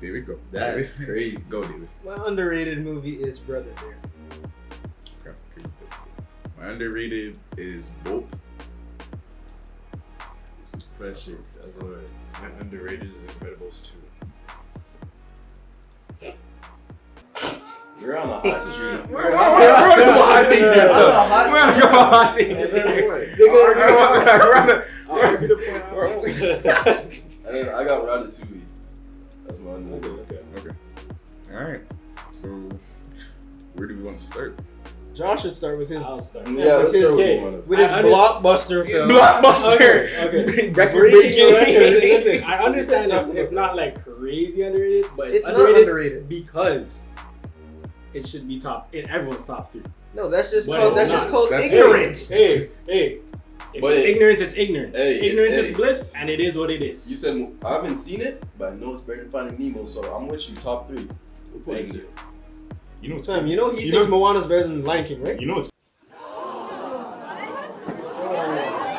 Speaker 6: David, go.
Speaker 3: That's
Speaker 6: David.
Speaker 3: crazy.
Speaker 6: Go, David.
Speaker 5: My underrated movie is Brother Bear.
Speaker 6: Okay. My underrated is Bolt.
Speaker 3: Friendship. That's what.
Speaker 4: My underrated is Incredibles 2.
Speaker 3: We're on a hot streak.
Speaker 6: We're on some hot takes here,
Speaker 3: We're on
Speaker 6: stuff.
Speaker 3: a hot
Speaker 6: We're on
Speaker 3: streak.
Speaker 6: some hot takes here.
Speaker 3: And I got Ratatouille. That's my underrated.
Speaker 6: Okay. All right. So, where do we want to start?
Speaker 5: Josh should start with his
Speaker 2: I'll start.
Speaker 3: Yeah, let's
Speaker 5: his-
Speaker 3: start with
Speaker 2: okay.
Speaker 3: one.
Speaker 5: with his
Speaker 2: I under-
Speaker 5: blockbuster film.
Speaker 6: Blockbuster.
Speaker 2: Okay.
Speaker 6: Record
Speaker 5: Breaking
Speaker 6: breaking.
Speaker 2: Listen, listen, I understand
Speaker 5: It's
Speaker 2: it's not like crazy underrated, but
Speaker 5: It's not underrated.
Speaker 2: because it should be top in everyone's top 3.
Speaker 5: No, that's just
Speaker 2: But
Speaker 5: called
Speaker 2: it's
Speaker 5: that's
Speaker 2: not.
Speaker 5: just called
Speaker 6: That's
Speaker 5: ignorance.
Speaker 2: Hey. If
Speaker 3: But
Speaker 2: it's
Speaker 3: it-
Speaker 2: ignorance is ignorance.
Speaker 3: Hey,
Speaker 2: Ignorance
Speaker 3: hey.
Speaker 2: is bliss, and it is what it is.
Speaker 3: You said I haven't seen it, but I know it's better than Finding Nemo, so I'm with you. Top 3. We'll put it
Speaker 2: Thank
Speaker 3: there.
Speaker 2: you.
Speaker 6: You know what's
Speaker 5: Fam, you know he
Speaker 6: You
Speaker 5: thinks
Speaker 6: know-
Speaker 5: Moana's better than Lion King, right?
Speaker 6: You know what's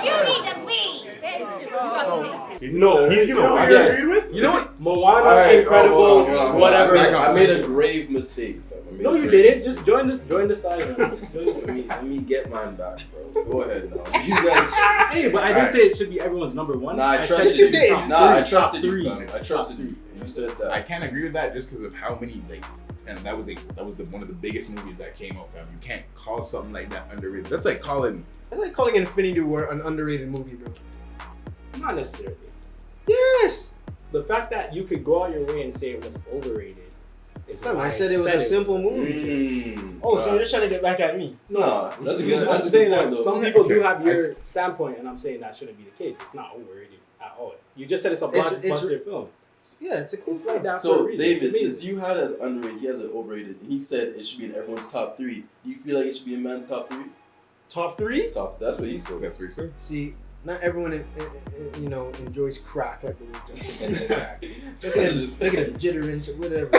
Speaker 9: You need to leave. That is disgusting.
Speaker 2: No,
Speaker 6: he's gonna watch
Speaker 2: yes.
Speaker 6: it. You know what?
Speaker 2: Moana,
Speaker 3: Alright,
Speaker 2: Incredibles,
Speaker 3: hold on.
Speaker 2: whatever.
Speaker 3: I made a grave mistake. fam. I made
Speaker 2: No,
Speaker 3: a
Speaker 2: you
Speaker 3: grave
Speaker 2: didn't. Just join the side. Join the side.
Speaker 3: Let me get mine back, bro. Go ahead now. You guys.
Speaker 2: Hey, but I didn't
Speaker 6: Alright.
Speaker 2: say it should be everyone's number 1.
Speaker 3: Nah, I
Speaker 2: said
Speaker 3: trusted
Speaker 2: it should
Speaker 3: you.
Speaker 2: be top
Speaker 3: Nah, I
Speaker 2: three,
Speaker 3: trusted
Speaker 2: top
Speaker 3: you,
Speaker 2: three.
Speaker 3: fam. I trusted you. You said that.
Speaker 6: I can't agree with that just because of how many and that was one of the biggest movies that came out, fam. You can't call something like that underrated. That's like calling.
Speaker 5: That's like calling Infinity War an underrated movie, bro.
Speaker 2: Not necessarily.
Speaker 5: Yes.
Speaker 2: The fact that you could go out your way and say it was overrated is
Speaker 5: Fam,
Speaker 2: why
Speaker 5: I said it was a simple movie.
Speaker 3: Oh,
Speaker 5: So you're just trying to get back at me.
Speaker 3: Nah, that's a good. That's
Speaker 2: I'm
Speaker 3: a
Speaker 2: saying
Speaker 3: good
Speaker 2: that
Speaker 3: point, though.
Speaker 2: some people do
Speaker 6: Okay,
Speaker 2: have
Speaker 6: I
Speaker 2: your
Speaker 6: s-
Speaker 2: standpoint, and I'm saying that shouldn't be the case. It's not overrated at all. You just said it's a
Speaker 5: It's-
Speaker 2: blockbuster film.
Speaker 5: Yeah, it's a cool
Speaker 2: It's like
Speaker 5: film.
Speaker 2: that for a
Speaker 3: So,
Speaker 2: reason.
Speaker 3: David,
Speaker 2: It's amazing.
Speaker 3: since you had it as underrated, he has it overrated. He said it should be in everyone's top 3. Do you feel like it should be in man's top 3?
Speaker 5: Top 3?
Speaker 3: Top. That's what he said.
Speaker 6: That's what you said.
Speaker 5: See, not everyone enjoys crack like the way Justin does crack. Look at him, look at him jittering, whatever.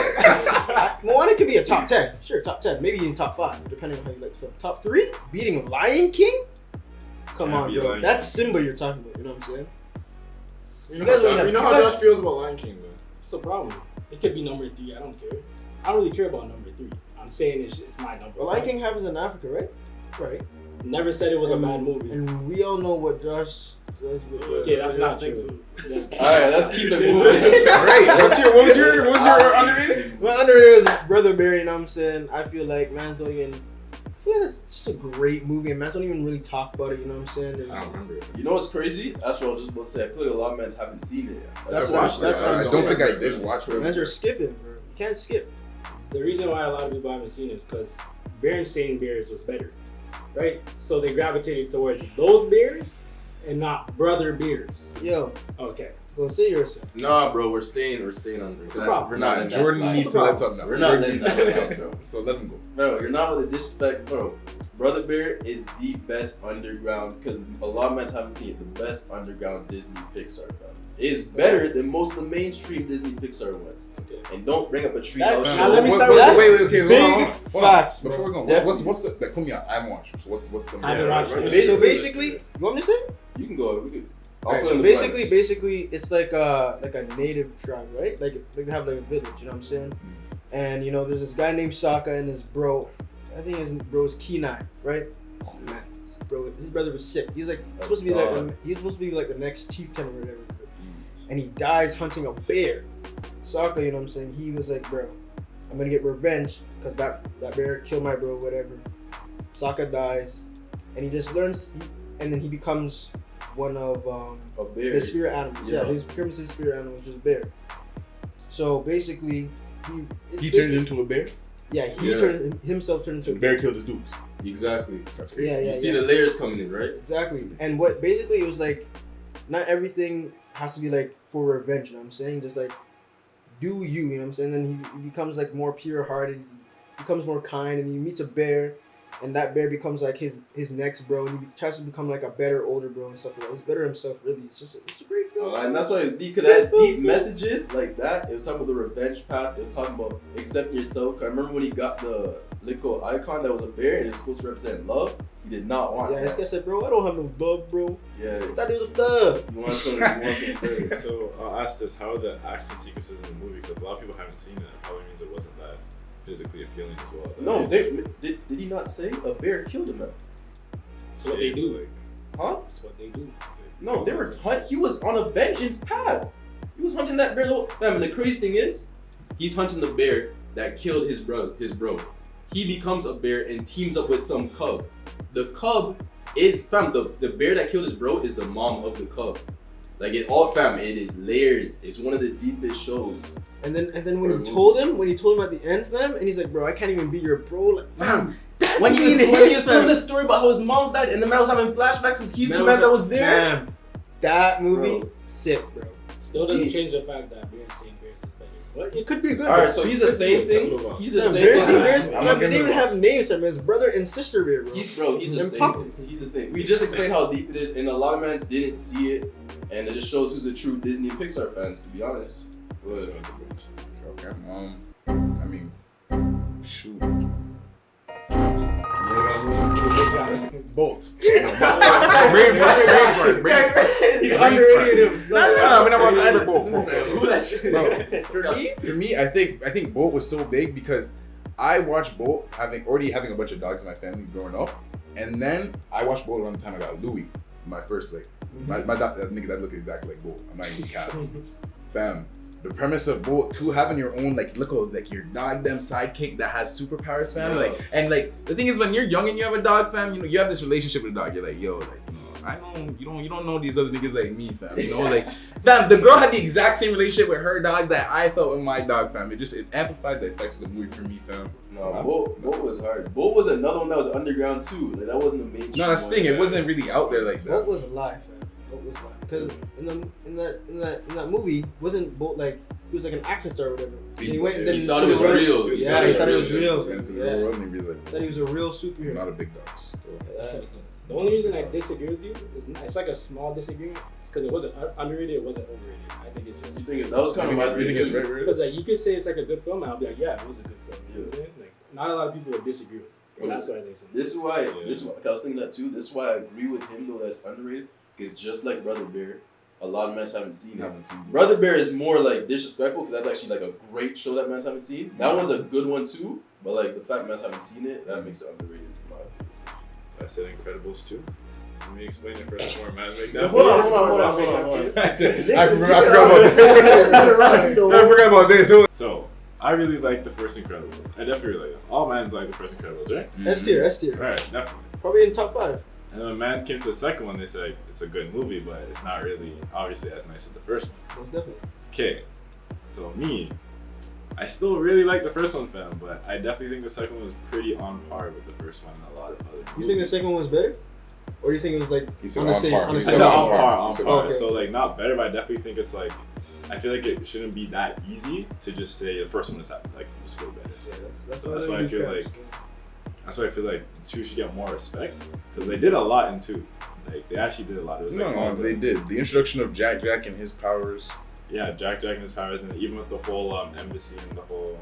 Speaker 5: Moana could be a top 10. Sure, top 10. Maybe even top 5, depending on how you like the film. Top 3? Beating Lion King? Come
Speaker 4: Can't
Speaker 5: on,
Speaker 4: be
Speaker 5: bro.
Speaker 4: Lion
Speaker 5: That's Simba you're talking about, you know what I'm saying?
Speaker 4: You
Speaker 5: You guys
Speaker 4: know,
Speaker 5: would have-
Speaker 4: you know how
Speaker 5: you guys-
Speaker 4: Josh feels about Lion King, though.
Speaker 2: It's a problem. It could be number 3. I don't care. I don't really care about number 3. I'm saying it's my number.
Speaker 5: Well, Lion King happens in Africa, right? Right.
Speaker 2: Never said it was a bad movie.
Speaker 5: And we all know what Josh does with
Speaker 2: Okay, that's not true.
Speaker 3: All right, let's keep it moving.
Speaker 1: Alright, what was your underrated?
Speaker 5: My underrated is Brother Bear, you know what I'm saying? I feel like man's don't even. I feel like it's just a great movie, and man's don't even really talk about it, you know what I'm saying? There's,
Speaker 4: I don't remember it.
Speaker 3: You know what's crazy? That's what I was just about to say. I feel like a lot of men haven't seen it yet.
Speaker 5: That's
Speaker 1: I
Speaker 5: what
Speaker 1: watched
Speaker 5: that's
Speaker 1: it.
Speaker 5: what
Speaker 1: I
Speaker 5: I'm
Speaker 1: don't
Speaker 5: saying.
Speaker 1: think I did watch it.
Speaker 5: Man's are skipping, bro. You can't skip.
Speaker 2: The reason why a lot of people haven't seen it is because Berenstain Bears was better, right? So they gravitated towards those bears and not Brother Bears.
Speaker 5: Yo,
Speaker 2: Okay.
Speaker 5: go say yourself.
Speaker 3: Nah, bro, we're staying under.
Speaker 2: It's a problem.
Speaker 3: We're not
Speaker 1: Nah,
Speaker 3: in that
Speaker 1: Jordan
Speaker 3: slide.
Speaker 1: needs to let something out.
Speaker 3: We're not letting that
Speaker 1: Jordan-
Speaker 3: go.
Speaker 1: So let him go.
Speaker 3: Bro, you're not with the disrespect, bro. Brother Bear is the best underground, because a lot of men haven't seen it, the best underground Disney Pixar film. It is better than most of the mainstream Disney Pixar ones.
Speaker 2: Okay.
Speaker 3: And don't bring up a tree
Speaker 5: That's-
Speaker 3: house
Speaker 2: Now
Speaker 3: show.
Speaker 2: let me
Speaker 1: Wait,
Speaker 2: start
Speaker 1: wait,
Speaker 2: with
Speaker 1: wait, okay, hold
Speaker 5: big
Speaker 1: on, hold on.
Speaker 5: facts, bro.
Speaker 1: Before we go,
Speaker 3: Definitely.
Speaker 1: what's the like? Put me on. I haven't watched. So what's the
Speaker 2: Hasn't
Speaker 4: Yeah,
Speaker 2: watched
Speaker 4: right,
Speaker 2: it.
Speaker 4: right.
Speaker 5: So basically, you want me to say?
Speaker 3: You can go. We could. I'll
Speaker 5: Alright,
Speaker 3: fill
Speaker 5: so
Speaker 3: in the blanks.
Speaker 5: basically, it's like a native tribe, right? Like they have like a village, you know what I'm saying? And you know, there's this guy named Sokka and his bro. I think his bro is Kenai, right? Oh man, his brother was sick. He was like supposed to be like the next chieftain or whatever. And he dies hunting a bear. Sokka, you know what I'm saying? He was like, bro, I'm gonna get revenge because that bear killed my bro, whatever. Sokka dies, and he just learns, and then he becomes one of
Speaker 3: A bear.
Speaker 5: the spirit animals. Yeah,
Speaker 3: Yeah.
Speaker 5: his becomes his spirit animal, which is bear. So basically,
Speaker 1: He turned into a bear.
Speaker 5: Yeah, he
Speaker 3: Yeah.
Speaker 5: turned himself turned into
Speaker 1: The bear killed his dudes.
Speaker 3: Exactly.
Speaker 1: That's crazy.
Speaker 5: Yeah,
Speaker 3: You see the layers coming in, right?
Speaker 5: exactly. And what basically it was like, not everything has to be like for revenge. You know what I'm saying? Just like do you know what I'm saying? Then he becomes like more pure hearted, becomes more kind, and he meets a bear, and that bear becomes like his next bro, and he tries to become like a better older bro and stuff like that. He's better himself, really. It's a great film.
Speaker 3: And that's why it's deep, because it had deep messages like that. It was talking about the revenge path. It was talking about accept yourself. I remember when he got the little icon that was a bear and it was supposed to represent love. He did not want
Speaker 5: Yeah, this
Speaker 3: that.
Speaker 5: guy said, bro, I don't have no love, bro.
Speaker 3: Yeah.
Speaker 5: I thought it was a thug.
Speaker 3: You want something better.
Speaker 4: So I'll ask this: how are the action sequences in the movie? Because a lot of people haven't seen it. It probably means it wasn't that physically appealing as well.
Speaker 3: No, did he not say a bear killed him?
Speaker 2: That's what they do.
Speaker 3: Huh?
Speaker 2: That's what they do.
Speaker 3: No, they were he was on a vengeance path. He was hunting that bear. Fam, the crazy thing is, he's hunting the bear that killed his bro. He becomes a bear and teams up with some cub. The cub is the bear that killed his bro is the mom of the cub. Like it is layers. It's one of the deepest shows.
Speaker 5: And then when he told him at the end, fam, and he's like, bro, I can't even be your bro. Like, fam,
Speaker 3: When he was telling the story about how his mom's died and the man was having flashbacks because he's the man that was there.
Speaker 5: Fam, that movie,
Speaker 3: Bro.
Speaker 5: sick, bro.
Speaker 2: Still doesn't change the fact that Berenstain Bears is better. But it could be good.
Speaker 3: Alright, so he's the same
Speaker 4: Let's
Speaker 3: thing.
Speaker 4: move on.
Speaker 3: He's the
Speaker 5: Fam,
Speaker 3: same
Speaker 5: Bears,
Speaker 3: thing.
Speaker 5: Bears,
Speaker 1: I'm
Speaker 5: fam,
Speaker 1: not
Speaker 5: they didn't even
Speaker 1: gonna-
Speaker 5: have names, fam. His brother and sister bear, bro.
Speaker 3: He's the
Speaker 5: And
Speaker 3: same
Speaker 5: Papa.
Speaker 3: thing. He's the same. We just explained how deep it is, and a lot of mans didn't see it, and it just shows who's a true Disney Pixar fans, to be honest. But
Speaker 1: Okay. I mean, shoot. Bolt. Brain fart.
Speaker 2: He's underrated himself.
Speaker 1: No, we're not about to say Bolt.
Speaker 2: Who that shit?
Speaker 1: For me, I think Bolt was so big because I watched Bolt already having a bunch of dogs in my family growing up, and then I watched Bolt around the time I got Louis, my first my dog, that nigga that looked exactly like Bolt. I'm not even cat. Fam, the premise of Bolt, having your own like your dog them sidekick that has superpowers, fam.
Speaker 3: Yeah.
Speaker 1: And the thing is, when you're young and you have a dog, fam, you have this relationship with a dog. You're like, yo, I know you don't know these other niggas like me, fam. Fam, the girl had the exact same relationship with her dog that I felt with my dog, fam. It amplified the effects of the movie for me, fam.
Speaker 3: no, Bolt was hard. Bolt was another one that was underground too. Like that wasn't a main.
Speaker 1: No, that's the thing. It wasn't really out there like
Speaker 5: Bolt
Speaker 1: that.
Speaker 5: was alive, fam. Bolt was alive. Because in that movie, wasn't Bolt like he was like an action star or whatever? And he went and then
Speaker 3: He thought
Speaker 5: to
Speaker 3: it
Speaker 5: the
Speaker 3: was
Speaker 5: world.
Speaker 3: real.
Speaker 5: Yeah, he thought it was
Speaker 3: real.
Speaker 5: real.
Speaker 1: And to the
Speaker 5: Yeah.
Speaker 1: real world, and he was like,
Speaker 5: Thought he was a real superhero.
Speaker 1: not a big dog. So.
Speaker 2: The only reason I disagree with you is it's like a small disagreement. It's because it wasn't underrated, it wasn't overrated. I think it's
Speaker 3: You
Speaker 2: just
Speaker 3: think that was kind of my
Speaker 1: You think it's
Speaker 3: thing.
Speaker 1: right where it
Speaker 2: because
Speaker 1: is?
Speaker 2: you could say it's like a good film, and I'll be like, yeah, it was a good film. You know what I'm saying? Like, not a lot of people would disagree with it. And that's why I think so.
Speaker 3: This is why. I was thinking that too. This is why I agree with him though. That's underrated because just like Brother Bear, a lot of men haven't seen it.
Speaker 6: Haven't seen it.
Speaker 3: Brother Bear is more like disrespectful because that's actually like a great show that men haven't seen. That one's a good one too, but like the fact men haven't seen it, that makes it underrated in my opinion.
Speaker 4: I said Incredibles 2. Let me explain it first before man make
Speaker 3: Hold
Speaker 4: that.
Speaker 3: on.
Speaker 6: I forgot about this.
Speaker 4: So, I really like the first Incredibles. I definitely really like them. All mans like the first Incredibles, right?
Speaker 5: S tier.
Speaker 4: Right, definitely.
Speaker 5: Probably in top 5.
Speaker 4: And then when mans came to the second one, they said it's a good movie, but it's not really obviously as nice as the first one.
Speaker 5: Most definitely.
Speaker 4: Okay, so me, I still really like the first one, fam, but I definitely think the second one was pretty on par with the first one and a lot of other movies.
Speaker 5: You think the second one was better? Or do you think it was like
Speaker 6: He said
Speaker 5: on the
Speaker 6: on
Speaker 5: same?
Speaker 6: par.
Speaker 5: On the
Speaker 6: He
Speaker 4: I
Speaker 6: said
Speaker 5: same
Speaker 4: said
Speaker 6: on
Speaker 4: on par, on
Speaker 6: So-
Speaker 4: par.
Speaker 5: okay.
Speaker 4: So like not better, but I definitely think it's like I feel like it shouldn't be that easy to just say the first one is like just way better.
Speaker 5: Yeah, that's
Speaker 4: So that's
Speaker 5: what
Speaker 4: why I feel like two should get more respect because they did a lot in two. Like they actually did a lot. It was like all
Speaker 6: No,
Speaker 4: the-
Speaker 6: they did. The introduction of Jack and his powers.
Speaker 4: Yeah, Jack and his powers, and even with the whole embassy and the whole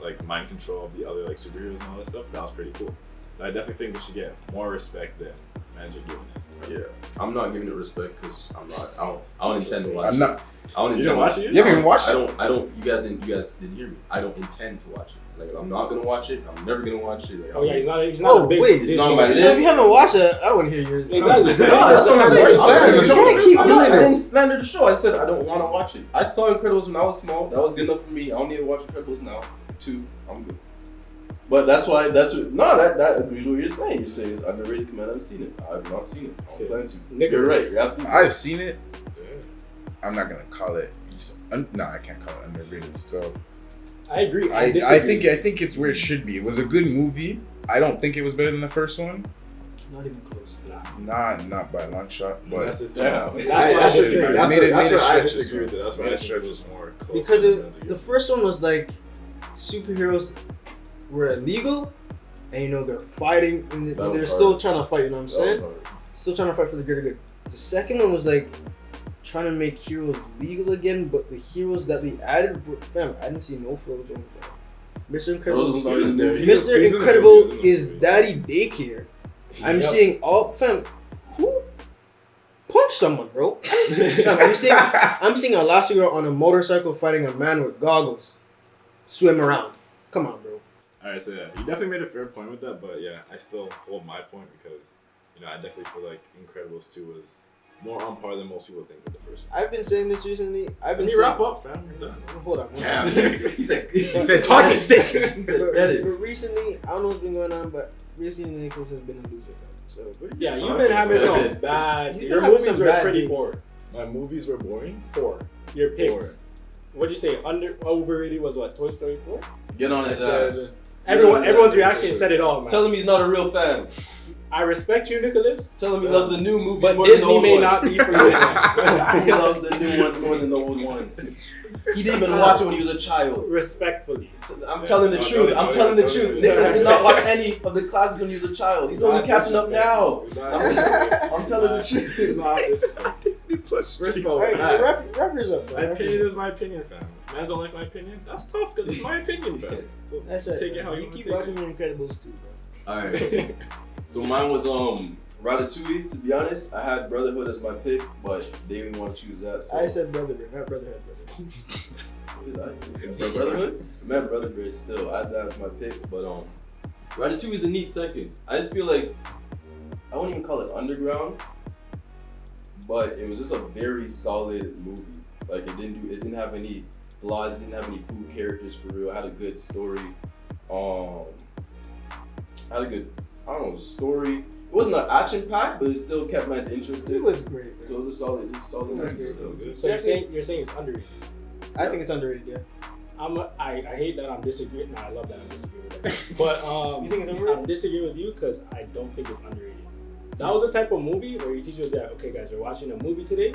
Speaker 4: like mind control of the other like superheroes and all that stuff, that was pretty cool. So I definitely think they should get more respect than Magic giving it.
Speaker 3: Yeah, I'm not giving it respect because I don't intend to watch
Speaker 6: I'm
Speaker 3: it.
Speaker 6: not.
Speaker 3: I don't
Speaker 4: You
Speaker 3: intend
Speaker 4: didn't
Speaker 3: to
Speaker 4: watch it yet?
Speaker 6: You haven't even watched it?
Speaker 3: I don't. You guys didn't hear me. I don't intend to watch it. Like I'm not gonna watch it. I'm never gonna watch it. Like,
Speaker 2: Oh yeah, he's not
Speaker 5: Oh,
Speaker 2: a big
Speaker 5: wait.
Speaker 3: It's not on my
Speaker 2: Disney
Speaker 3: list.
Speaker 5: So if you haven't watched it, I don't want to hear yours.
Speaker 2: Exactly.
Speaker 3: No, that's what I'm saying.
Speaker 6: You're slandering the
Speaker 3: You
Speaker 6: show.
Speaker 3: can't keep
Speaker 5: I'm
Speaker 3: doing
Speaker 5: not-
Speaker 3: it. I didn't slander the show. I said I don't want to watch it. I saw Incredibles when I was small. That was good enough for me. I don't need to watch Incredibles now. 2, I'm good. But that agrees with what you're saying. You're saying it's underrated because I haven't seen it. I have not seen it. I don't plan to.
Speaker 2: Nicholas.
Speaker 3: You're right. You're absolutely
Speaker 6: I've seen it. I'm not gonna call it. No, I can't call it underrated. So
Speaker 2: I agree.
Speaker 6: I
Speaker 2: disagree.
Speaker 6: think it's where it should be. It was a good movie. I don't think it was better than the first one.
Speaker 5: Not even close.
Speaker 6: Not by a long shot. But
Speaker 4: That's the
Speaker 3: Damn.
Speaker 4: thing.
Speaker 2: That's why I disagree.
Speaker 6: It
Speaker 4: That's
Speaker 6: made it-
Speaker 4: where
Speaker 6: made it
Speaker 4: I
Speaker 6: stretches.
Speaker 4: disagree with it. That's why
Speaker 6: Made
Speaker 4: I
Speaker 6: it
Speaker 4: think it was
Speaker 6: stretches.
Speaker 4: more close.
Speaker 5: Because
Speaker 4: than
Speaker 5: the first one was like superheroes were illegal, and they're fighting, and
Speaker 3: That
Speaker 5: they're
Speaker 3: was
Speaker 5: still
Speaker 3: hard.
Speaker 5: trying to fight. You know what I'm saying? Still trying to fight for the greater good. The second one was like trying to make heroes legal again, but the heroes that they added, fam, I didn't see no Frozen. Mr.
Speaker 3: Frozen's not in there.
Speaker 5: Incredible.
Speaker 4: He was
Speaker 5: Mr.
Speaker 4: in the
Speaker 5: Incredible
Speaker 4: movie, he was
Speaker 5: is
Speaker 4: in the movie.
Speaker 5: Daddy Daycare. I'm
Speaker 2: Yep.
Speaker 5: seeing all fam. Who punched someone, bro? Fam, I'm seeing Elastigirl on a motorcycle fighting a man with goggles, swim around. Come on, bro.
Speaker 4: Alright, so yeah, you definitely made a fair point with that, but yeah, I still hold my point because, I definitely feel like Incredibles 2 was more on par than most people think with the first one.
Speaker 5: I've been saying this recently. I've been
Speaker 4: Can you wrap up, fam? You're done.
Speaker 5: Hold on.
Speaker 3: Damn. He
Speaker 6: said talking stick.
Speaker 3: He said
Speaker 5: But,
Speaker 3: get it.
Speaker 5: but recently, I don't know what's been going on, but recently Nicholas has been a loser. Fam. So
Speaker 2: Yeah,
Speaker 4: It's
Speaker 2: you've
Speaker 4: not
Speaker 2: been
Speaker 4: okay.
Speaker 2: having
Speaker 3: That's
Speaker 2: some
Speaker 3: it.
Speaker 2: bad.
Speaker 5: You've been
Speaker 2: Your
Speaker 5: having
Speaker 2: movies
Speaker 5: some
Speaker 2: were
Speaker 5: bad
Speaker 2: pretty
Speaker 5: days.
Speaker 2: poor.
Speaker 4: My movies were boring.
Speaker 2: Poor. Your picks.
Speaker 4: Poor.
Speaker 2: What'd you say? Overrated was what? Toy Story 4?
Speaker 3: Get on
Speaker 4: I
Speaker 3: his
Speaker 4: said,
Speaker 3: ass.
Speaker 2: Everyone's reaction said it all, man.
Speaker 3: Tell him he's not a real fan.
Speaker 2: I respect you, Nicholas,
Speaker 3: Tell him he loves the new movies
Speaker 2: but
Speaker 3: more than the
Speaker 2: Disney
Speaker 3: old
Speaker 2: may
Speaker 3: ones.
Speaker 2: not be for you. man.
Speaker 3: He loves the new ones more than the old ones. He didn't even watch it when he was a child.
Speaker 2: Respectfully.
Speaker 3: I'm telling the truth. I'm telling the truth. Nicholas did not watch any of the classics when he was a child. He's only catching up now. I'm telling the truth.
Speaker 6: Disney Plus.
Speaker 4: First of all,
Speaker 5: all right,
Speaker 4: man,
Speaker 5: wrap yours up.
Speaker 4: my
Speaker 5: Fam.
Speaker 4: opinion is my opinion, fam. If fans don't like my opinion, that's tough because it's my opinion, fam. So
Speaker 5: That's right.
Speaker 4: Take it how you
Speaker 5: you
Speaker 4: want to
Speaker 5: keep
Speaker 4: take
Speaker 5: watching
Speaker 4: it.
Speaker 5: your Incredibles too, bro.
Speaker 3: Alright. So mine was Ratatouille. To be honest, I had Brotherhood as my pick, but they didn't want to choose that. So.
Speaker 5: I said Brotherhood, not Brotherhood.
Speaker 3: What did I say? I said Brotherhood. So man, Brotherhood still. I had that as my pick, but Ratatouille is a neat second. I just feel like I wouldn't even call it underground, but it was just a very solid movie. Like it didn't have any flaws. It didn't have any cool characters for real. It had a good story. Had a good, story. It wasn't an action pack, but it still kept my interested.
Speaker 5: It was great,
Speaker 3: So
Speaker 5: bro.
Speaker 3: it was a solid movie.
Speaker 4: Still
Speaker 2: So you're saying it's underrated.
Speaker 5: I think it's underrated, yeah.
Speaker 2: I hate that I'm disagreeing. No, I love that I'm disagreeing with that. But
Speaker 5: You think it's underrated?
Speaker 2: I'm disagreeing with you because I don't think it's underrated. That was the type of movie where you teach you that, okay, guys, we're watching a movie today.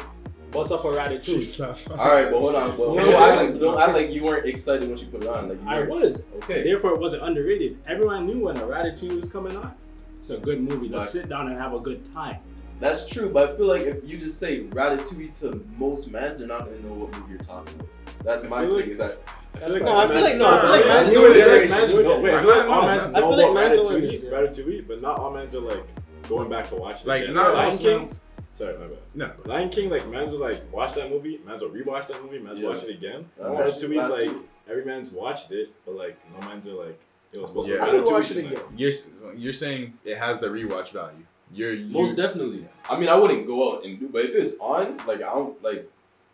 Speaker 2: What's up for Ratatouille?
Speaker 3: All right, but hold on. Well, don't act like you weren't excited when you put it on. Like you
Speaker 2: I
Speaker 3: were.
Speaker 2: was.
Speaker 3: Okay.
Speaker 2: Therefore, it wasn't underrated. Everyone knew when a Ratatouille was coming on. It's a good movie. Let's sit down and have a good time.
Speaker 3: That's true, but I feel like if you just say Ratatouille to most mans, they're not gonna know what movie you're talking about. That's my
Speaker 4: feel
Speaker 3: thing.
Speaker 4: like-
Speaker 3: Is that
Speaker 2: That's
Speaker 5: No, I feel like
Speaker 2: Yeah,
Speaker 5: man's
Speaker 2: you
Speaker 5: know
Speaker 2: were
Speaker 5: it.
Speaker 2: there,
Speaker 5: Yeah.
Speaker 2: man's were there.
Speaker 4: Wait, I feel like all mans
Speaker 5: I
Speaker 4: know
Speaker 5: feel like
Speaker 4: about
Speaker 5: mans know it is,
Speaker 4: Ratatouille, but not all mans are like going back to watch it.
Speaker 6: Like,
Speaker 4: again.
Speaker 6: not
Speaker 4: Lion
Speaker 6: most
Speaker 4: King.
Speaker 6: mans.
Speaker 4: Sorry, my bad.
Speaker 6: No.
Speaker 4: Lion King, like, man's will, like, watch that movie, man's will rewatch that movie, man's
Speaker 3: Yeah.
Speaker 4: watch it again.
Speaker 3: I
Speaker 4: One or
Speaker 3: watched
Speaker 4: two
Speaker 3: it
Speaker 4: weeks,
Speaker 3: last
Speaker 4: like,
Speaker 3: week.
Speaker 4: every man's watched it, but, like, no man's are, like, it was supposed
Speaker 6: Yeah.
Speaker 4: to
Speaker 5: I
Speaker 4: be
Speaker 5: would
Speaker 4: better 2
Speaker 5: watch
Speaker 4: weeks
Speaker 5: it
Speaker 4: in, like,
Speaker 5: again.
Speaker 6: You're saying it has the rewatch value.
Speaker 3: Most definitely. I mean, I wouldn't go out and do, but if it's on, like, I don't know if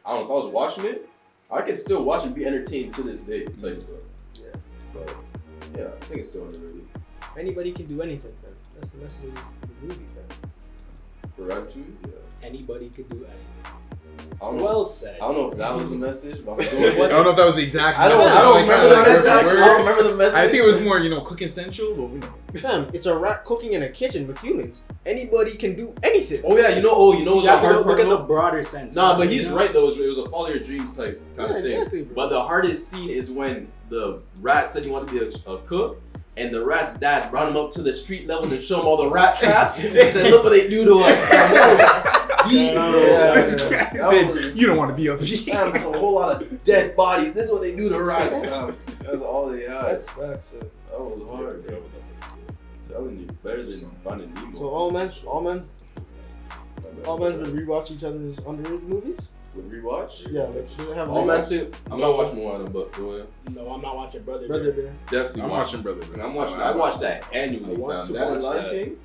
Speaker 3: I was watching it, I could still watch and be entertained to this day. Type of stuff.
Speaker 5: Yeah.
Speaker 3: But yeah, I think it's still underrated.
Speaker 5: Anybody can do anything, fam. That's the message of the movie, fam.
Speaker 3: For Ratatouille, yeah.
Speaker 2: Anybody could do anything.
Speaker 3: I don't know.
Speaker 2: Well said.
Speaker 3: I don't know if that was the message, but I'm
Speaker 6: I
Speaker 3: going
Speaker 6: don't know if that was the exact.
Speaker 3: I don't
Speaker 6: message.
Speaker 3: remember the
Speaker 6: Like,
Speaker 3: message.
Speaker 6: word
Speaker 3: I
Speaker 6: for
Speaker 3: don't
Speaker 6: word.
Speaker 3: remember the message.
Speaker 6: I think it was more, cooking central, but we know.
Speaker 5: Fam, it's a rat cooking in a kitchen with humans. Anybody can do anything.
Speaker 3: Oh yeah, you know
Speaker 2: You
Speaker 3: what's
Speaker 2: have
Speaker 3: the
Speaker 2: to
Speaker 3: hard
Speaker 2: look
Speaker 3: part
Speaker 2: at the
Speaker 3: though?
Speaker 2: broader sense.
Speaker 3: Nah, but he's
Speaker 2: You know?
Speaker 3: right though. It was a follow your dreams type kind
Speaker 5: Yeah,
Speaker 3: of thing.
Speaker 5: exactly, bro.
Speaker 3: But the hardest scene is when the rat said he wanted to be a cook, and the rat's dad brought him up to the street level to show him all the rat traps. He said, "Look what they do to us." Deep, bro.
Speaker 5: Yeah.
Speaker 6: He
Speaker 3: That
Speaker 6: said,
Speaker 3: was-
Speaker 6: you don't want to be up here.
Speaker 3: Damn, there's a whole lot of dead bodies. This is what they do to rats. That's all they had.
Speaker 5: That's facts, fam.
Speaker 3: That was hard, bro. Telling you, better than Finding Nemo.
Speaker 5: So all men would rewatch each other's underrated movies.
Speaker 3: Would rewatch?
Speaker 5: Yeah, like do they have
Speaker 3: All men
Speaker 5: rewatch?
Speaker 3: too. I'm not watching Moana, but go ahead.
Speaker 2: No, I'm not watching Brother.
Speaker 5: Brother
Speaker 2: Bear.
Speaker 5: Bear.
Speaker 3: Definitely
Speaker 6: I'm watching Brother Bear.
Speaker 3: I'm watching. I watch that annually.
Speaker 4: I want
Speaker 3: fam.
Speaker 4: to
Speaker 3: That
Speaker 4: watch
Speaker 3: is Lion
Speaker 4: that.
Speaker 3: King.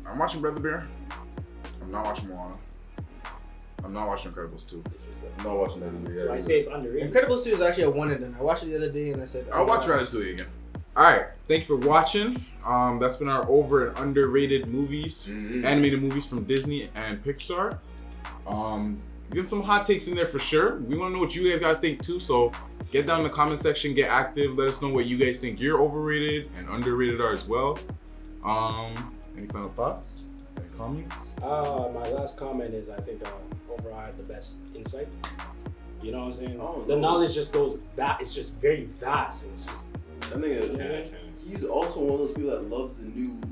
Speaker 6: I'm watching Brother Bear. I'm not watching Moana. I'm not watching Incredibles 2.
Speaker 3: I'm not watching that either.
Speaker 2: So I say it's underrated.
Speaker 5: Incredibles 2 is actually a one and done. I watched it the other day and I said
Speaker 6: I'll watch Ratatouille again. Alright, thank you for watching. That's been our over and underrated movies, animated movies from Disney and Pixar. Give some hot takes in there for sure. We want to know what you guys got to think too, so get down in the comment section, get active, let us know what you guys think your overrated and underrated are as well. Any final thoughts? Any comments?
Speaker 2: My last comment is I think overall I had the best insight. You know what I'm saying?
Speaker 3: Oh,
Speaker 2: The
Speaker 3: no.
Speaker 2: knowledge just goes it's just very vast. And it's just
Speaker 3: That nigga,
Speaker 4: Yeah.
Speaker 3: he's also one of those people that loves the new movies.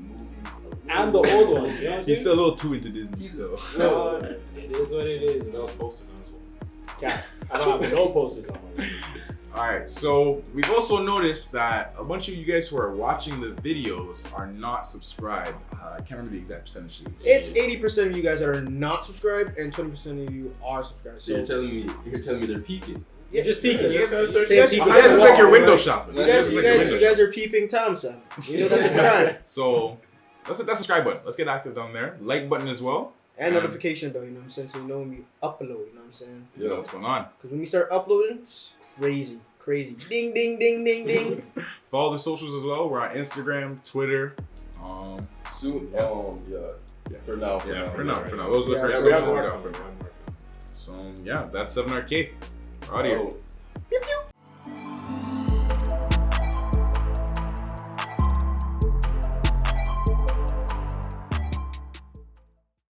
Speaker 2: and the old ones. You know what I'm saying?
Speaker 6: He's still a little too into Disney
Speaker 3: He's-
Speaker 6: still.
Speaker 2: It is what it is.
Speaker 4: Sells posters on his wall.
Speaker 2: Cat. I don't have no posters on my wall.
Speaker 6: Alright, so we've also noticed that a bunch of you guys who are watching the videos are not subscribed. I can't remember the exact percentages.
Speaker 5: It's 80% of you guys that are not subscribed and 20% of you are subscribed.
Speaker 3: So you're telling me they're peeking.
Speaker 2: You're just peeking.
Speaker 6: You guys
Speaker 2: Same
Speaker 5: You
Speaker 2: peeking.
Speaker 6: You guys look like you're window
Speaker 3: Right.
Speaker 6: shopping.
Speaker 5: You guys,
Speaker 6: look like you're window
Speaker 5: you guys are peeping Tom, son. You know that's a crime.
Speaker 6: So let's hit that subscribe button. Let's get active down there. Like button as well.
Speaker 5: And notification bell, you know what I'm saying? So you know when we upload, you know what I'm saying?
Speaker 6: You know what's going on.
Speaker 5: Because when we start uploading, it's crazy. Ding, ding, ding, ding, ding.
Speaker 6: Follow the socials as well. We're on Instagram, Twitter.
Speaker 3: Soon.
Speaker 6: Yeah.
Speaker 3: For now.
Speaker 6: Yeah, for now. Those are the
Speaker 5: Yeah,
Speaker 6: current
Speaker 4: Yeah, we have
Speaker 6: socials we
Speaker 4: more
Speaker 6: got
Speaker 4: coming.
Speaker 6: for now. So yeah, that's 7RK. We're out of here.
Speaker 3: Oh.
Speaker 5: Pew, pew.